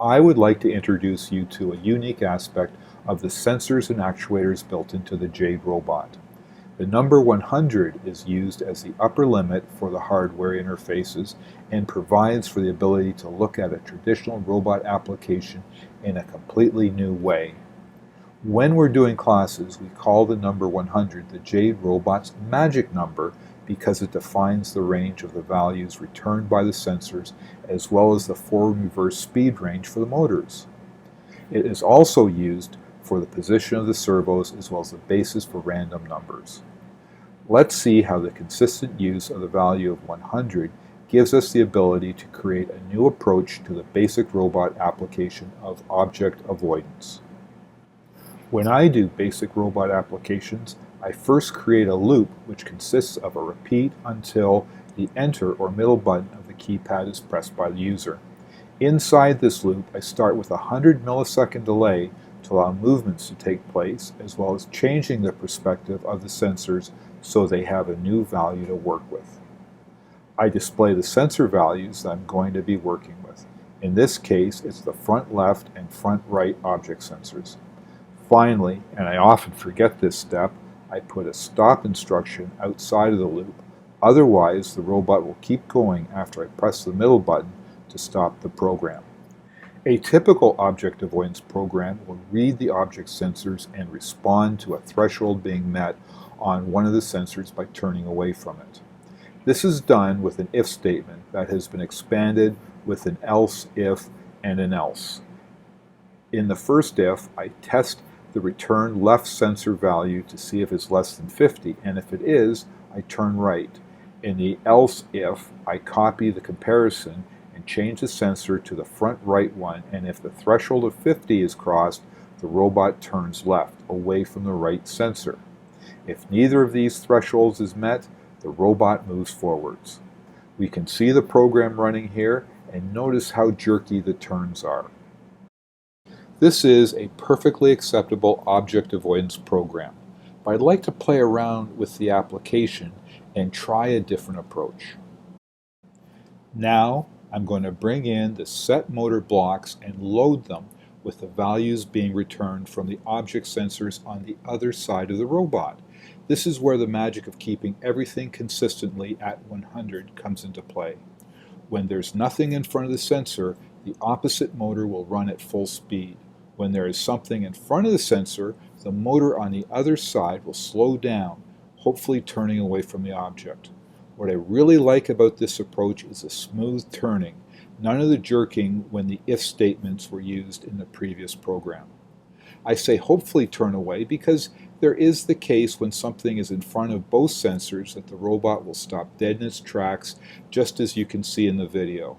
I would like to introduce you to a unique aspect of the sensors and actuators built into the Jade Robot. The number 100 is used as the upper limit for the hardware interfaces and provides for the ability to look at a traditional robot application in a completely new way. When we're doing classes, we call the number 100 the Jade Robot's magic number because it defines the range of the values returned by the sensors as well as the forward and reverse speed range for the motors. It is also used for the position of the servos as well as the basis for random numbers. Let's see how the consistent use of the value of 100 gives us the ability to create a new approach to the basic robot application of object avoidance. When I do basic robot applications, I first create a loop which consists of a repeat until the enter or middle button of the keypad is pressed by the user. Inside this loop, I start with a 100 millisecond delay to allow movements to take place, as well as changing the perspective of the sensors so they have a new value to work with. I display the sensor values that I'm going to be working with. In this case, it's the front left and front right object sensors. Finally, and I often forget this step, I put a stop instruction outside of the loop. Otherwise, the robot will keep going after I press the middle button to stop the program. A typical object avoidance program will read the object sensors and respond to a threshold being met on one of the sensors by turning away from it. This is done with an if statement that has been expanded with an else if and an else. In the first if, I test the return left sensor value to see if it's less than 50, and if it is, I turn right. In the else if, I copy the comparison and change the sensor to the front right one, and if the threshold of 50 is crossed, the robot turns left, away from the right sensor. If neither of these thresholds is met, the robot moves forwards. We can see the program running here, and notice how jerky the turns are. This is a perfectly acceptable object avoidance program, but I'd like to play around with the application and try a different approach. Now I'm going to bring in the set motor blocks and load them with the values being returned from the object sensors on the other side of the robot. This is where the magic of keeping everything consistently at 100 comes into play. When there's nothing in front of the sensor, the opposite motor will run at full speed. When there is something in front of the sensor, the motor on the other side will slow down, hopefully turning away from the object. What I really like about this approach is the smooth turning, none of the jerking when the if statements were used in the previous program. I say hopefully turn away because there is the case when something is in front of both sensors that the robot will stop dead in its tracks, just as you can see in the video.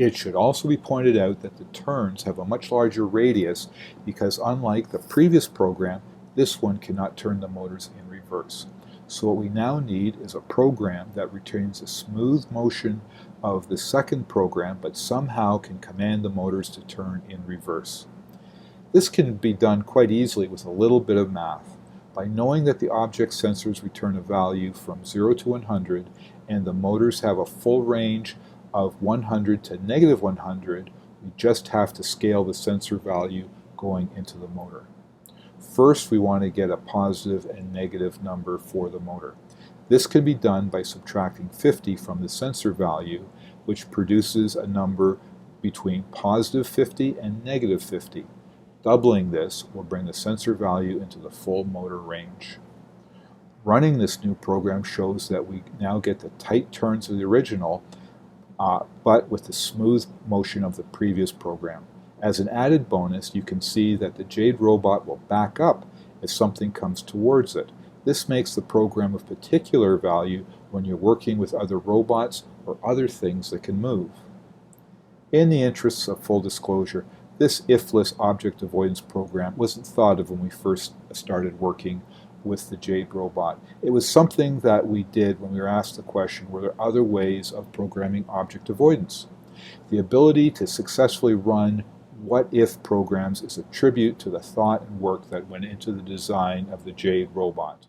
It should also be pointed out that the turns have a much larger radius because unlike the previous program, this one cannot turn the motors in reverse. So what we now need is a program that retains the smooth motion of the second program but somehow can command the motors to turn in reverse. This can be done quite easily with a little bit of math. By knowing that the object sensors return a value from 0 to 100 and the motors have a full range of 100 to negative 100, we just have to scale the sensor value going into the motor. First, we want to get a positive and negative number for the motor. This can be done by subtracting 50 from the sensor value, which produces a number between positive 50 and negative 50. Doubling this will bring the sensor value into the full motor range. Running this new program shows that we now get the tight turns of the original, but with the smooth motion of the previous program. As an added bonus, you can see that the Jade Robot will back up if something comes towards it. This makes the program of particular value when you're working with other robots or other things that can move. In the interests of full disclosure, this Ifless object avoidance program wasn't thought of when we first started working with the Jade Robot. It was something that we did when we were asked the question, were there other ways of programming object avoidance? The ability to successfully run what-if programs is a tribute to the thought and work that went into the design of the Jade Robot.